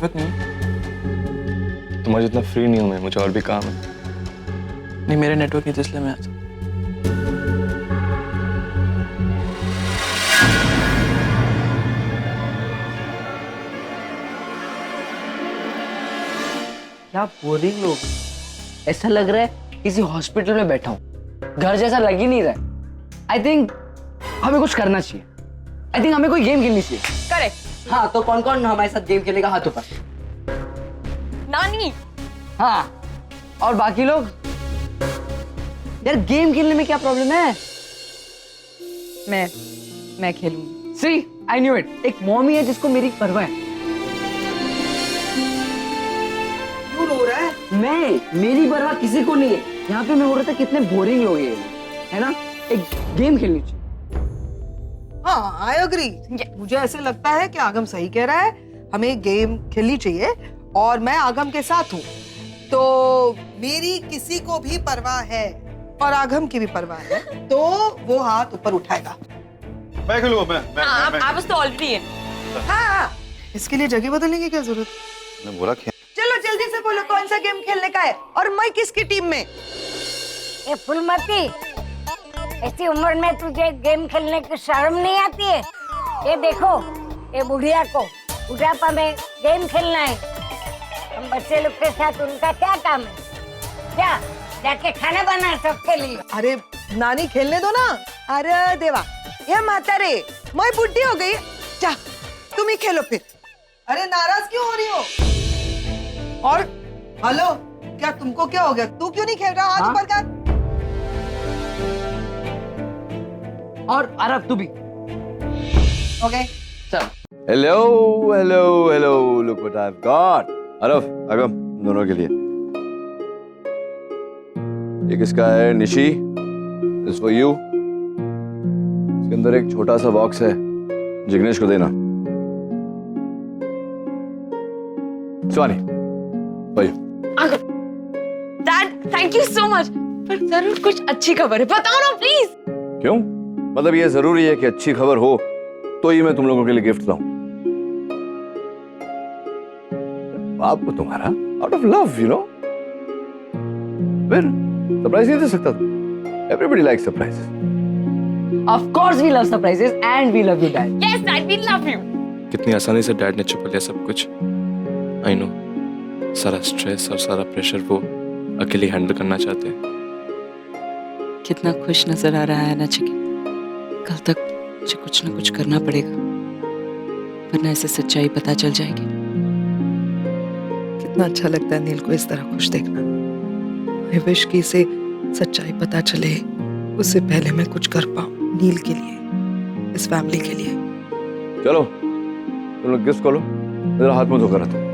Network नहीं है? तुम्हारे जितना फ्री नहीं हूं मैं, मुझे और भी काम है। नहीं, मेरे नेटवर्क नहीं था इसलिए मैं आया। क्या बोरिंग लोग, ऐसा लग रहा है किसी हॉस्पिटल में बैठा हूँ, घर जैसा लग ही नहीं रहा है। आई थिंक हमें कुछ करना चाहिए। आई थिंक हमें कोई गेम खेलनी चाहिए। करेक्ट। हाँ, तो कौन कौन हमारे साथ गेम खेलेगा? हाथ ऊपर। नानी। हाँ, और बाकी लोग? यार गेम खेलने में क्या प्रॉब्लम है? मैं खेलूंगी। सी, आई न्यू इट। एक मॉमी है जिसको मेरी परवाह है। क्यों रो रहा है? मेरी परवाह किसी को नहीं है। यहाँ पे मैं बोल रहा था कितने बोरिंग लोग हैं, है ना? एक गेम खेलनी चाहिए। हाँ, आई अग्री। मुझे ऐसे लगता है कि आगम सही कह रहा है, हमें गेम खेलनी चाहिए और मैं आगम के साथ हूँ। तो मेरी किसी को भी परवाह है और आगम की भी परवाह है, तो वो हाथ ऊपर उठाएगा। मैं खेलूंगा। मैं आप तो ऑलरेडी है। हाँ, इसके लिए जगह बदलने की क्या जरूरत? मैं बोला चलो जल्दी से बोलो कौन सा गेम खेलने का है और मैं किसकी टीम में? ये फुलमती, ऐसी उम्र में तुझे गेम खेलने की शर्म नहीं आती है? ये देखो, ये बुढ़िया को बुढ़ापा में गेम खेलना है। हम बच्चे लोग के साथ उनका क्या काम है? क्या जाके खाना बना सबके लिए? अरे नानी खेलने दो ना। अरे देवा, ये माता रे, मैं बुढ़ी हो गई। जा, तुम ही खेलो फिर। अरे नाराज क्यों हो रही हो? और हेलो, क्या तुमको क्या हो गया? तू क्यों नहीं खेल रहा? हाथ ऊपर कर। और अरब तू भी। ओके, चल। Hello, look what I've got। अरफ, आगम, दोनों के लिए। ये किसका है? Nishi, this for you। इसके अंदर एक छोटा सा बॉक्स है, जिग्नेश को देना। स्वानी, भाई। Dad, thank you so much. पर जरूर कुछ अच्छी खबर है, बताओ ना प्लीज। क्यों? मतलब ये जरूरी है कि अच्छी खबर हो तो ही मैं तुम लोगों के लिए गिफ्ट लाऊं। बाप को तुम्हारा out of love, you know, फिर सरप्राइज नहीं दे सकता? Everybody likes surprises. Of course we love surprises and we love you dad. Yes dad, we love you. कितनी आसानी से डैड ने छुपा लिया सब कुछ। आई नो, सारा स्ट्रेस और सारा प्रेशर वो अकेले हैंडल करना चाहते हैं। कितना खुश नजर आ रहा है ना चिकी। कल तक मुझे कुछ ना कुछ करना पड़ेगा, वरना ऐसे सच्चाई पता चल जाएगी। कितना अच्छा लगता है नील को इस तरह खुश देखना। आई विश कि इसे सच्चाई पता चले उससे पहले मैं कुछ कर पाऊं नील के लिए, इस फैमिली के लिए। चलो तुम लोग गिफ्ट खोलो, जरा हाथ मुंह धोकर आता।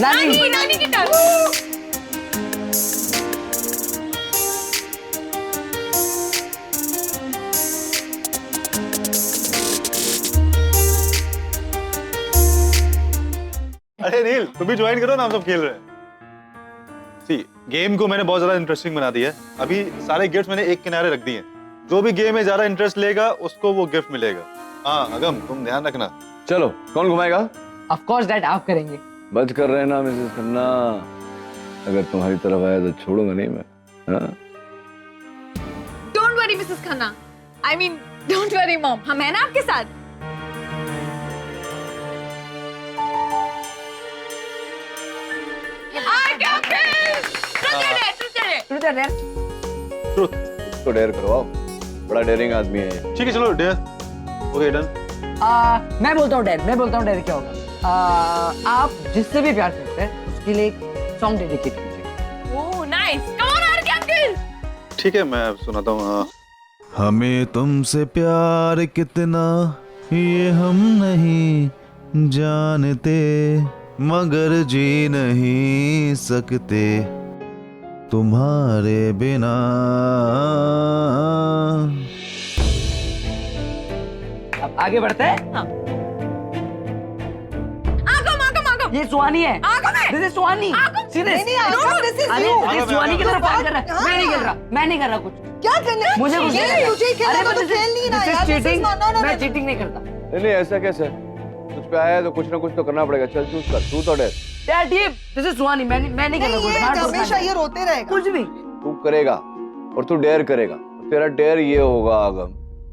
नानी की टर्न। अरे नील, तुम भी ज्वाइन करो ना, हम सब खेल रहे हैं। सी, गेम को मैंने बहुत ज्यादा इंटरेस्टिंग बना दिया है। अभी सारे गिफ्ट मैंने एक किनारे रख दिए हैं। जो भी गेम में ज्यादा इंटरेस्ट लेगा उसको वो गिफ्ट मिलेगा। हाँ अगम, तुम ध्यान रखना। चलो, कौन घुमाएगा? ऑफ कोर्स डैड, आप करेंगे। बच कर रहना मिसेस खन्ना, अगर तुम्हारी तरफ आया तो छोड़ूंगा नहीं मैं। हाँ? Don't worry Mrs Khanna, I mean don't worry mom, हम है ना आपके साथ। ट्रुथ तो डेयर करवाओ, बड़ा डेयरिंग आदमी है ये। ठीक है चलो डेयर। Okay done. मैं बोलता हूँ डैड क्या होगा। आप जिससे भी प्यार करते हैं उसके लिए एक सॉन्ग डेडिकेट कीजिए। Oh nice, come on are uncle. ठीक है, मैं सुनाता हूँ। हमें तुमसे प्यार कितना ये हम नहीं जानते, मगर जी नहीं सकते तुम्हारे बिना। अब आगे बढ़ते हैं। हाँ। आगम। ये सुहानी है। आगम है। दिस इज सुहानी। आगम। सीरियस। नहीं, आगम, this is you। ये सुहानी की तरफ बात कर रहा है। मैं नहीं कर रहा कुछ। क्या करने? मुझे कुछ ये नहीं करना। तुझे खेलना अरे तो but तू this is- खेल नहीं रहा this is यार। This is cheating। not- no, no, मैं no। चीटिंग नहीं करता। नहीं ऐसा कैसे है? तुझ पे आया है तो कुछ ना कुछ तो करना पड़ेगा। चल चूज कर, ट्रूथ और डेयर। डैड ये दिस इज सुहानी, मैं नहीं कर नहीं, रहा ये कुछ। हमेशा ये रोते रहेगा। कुछ भी। तू करेगा और तू डेयर करेगा। तेरा डेयर ये होगा आगम,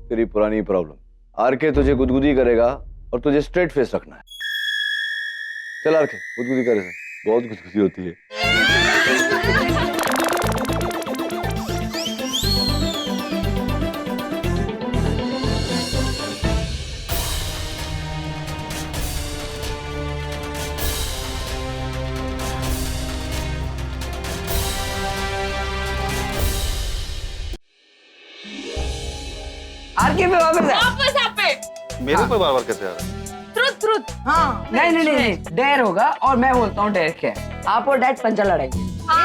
तेरी पुरानी प्रॉब्लम। आर के तुझे गुदगुदी करेगा और तुझे स्ट्रेट फेस रखना है। चल आर के गुदगुदी करे से, बहुत गुदगुदी होती है। आरके पे वापस है। वापस यहाँ पे मेरे पे बार बार कैसे आ रहा है? ट्रुथ ट्रुथ हाँ। नहीं डेयर होगा और मैं बोलता हूँ डेयर क्या है। आप और डैड पंचा लड़ाएंगे।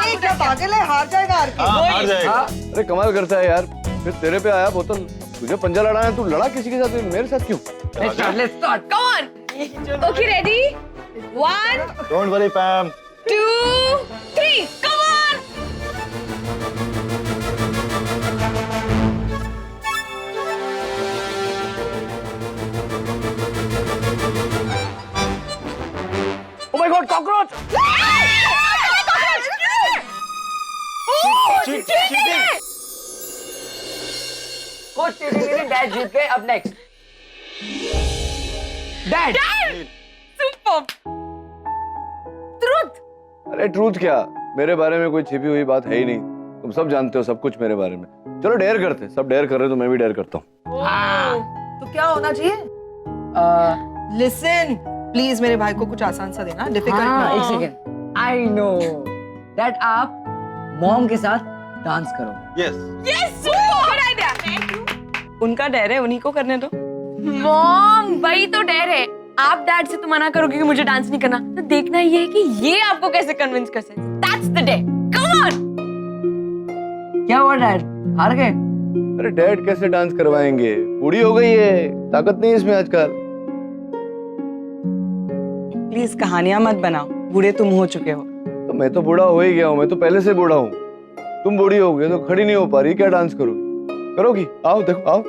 ये क्या पागल है? हार जाएगा आर के। हाँ, हार जाएगा। हाँ? अरे कमाल करता है यार, फिर तेरे पे आया बोतल, तुझे पंजा लड़ाया, तू लड़ा किसी के साथ, मेरे साथ क्यों? Let's start. Come on. Okay, ready? 1, Don't worry, Pam. 2, 3. Come on. Oh my God, cockroach! कुछ चीटिंग नहीं, डैड जीत गए। अब नेक्स्ट डैड। Superb. Truth. अरे ट्रूथ क्या, मेरे बारे में कोई छिपी हुई बात है ही नहीं। तुम सब जानते हो सब कुछ मेरे बारे में। चलो डेयर करते, सब डेयर कर रहे तो मैं भी डेयर करता हूँ। तो क्या होना चाहिए? लिसन प्लीज, मेरे भाई को कुछ आसान सा देना, डिफिकल्ट हाँ, ना। एक सेकेंड। आई नो डैड, आप मॉम के साथ डांस करो। Yes. Yes, super. Good idea. उनका डर है, उन्हीं को करने दो। मॉम, वही तो डर है। आप डैड से तो मना करोगे कि मुझे डांस नहीं करना, तो देखना ये है कि ये आपको कैसे कन्विंस कर सकते। That's the day. Come on. क्या हुआ डैड, हार गए? अरे डैड कैसे डांस करवाएंगे, बूढ़ी हो गई है, ताकत नहीं है इसमें आजकल। प्लीज कहानियां मत बनाओ, बूढ़े तुम हो चुके हो। तो मैं तो बूढ़ा हो ही गया हूँ, मैं तो पहले से बूढ़ा हूँ। तुम बूढ़ी हो गई तो खड़ी नहीं हो पा रही, क्या डांस करोगी? करोगी? आओ देखो, आओ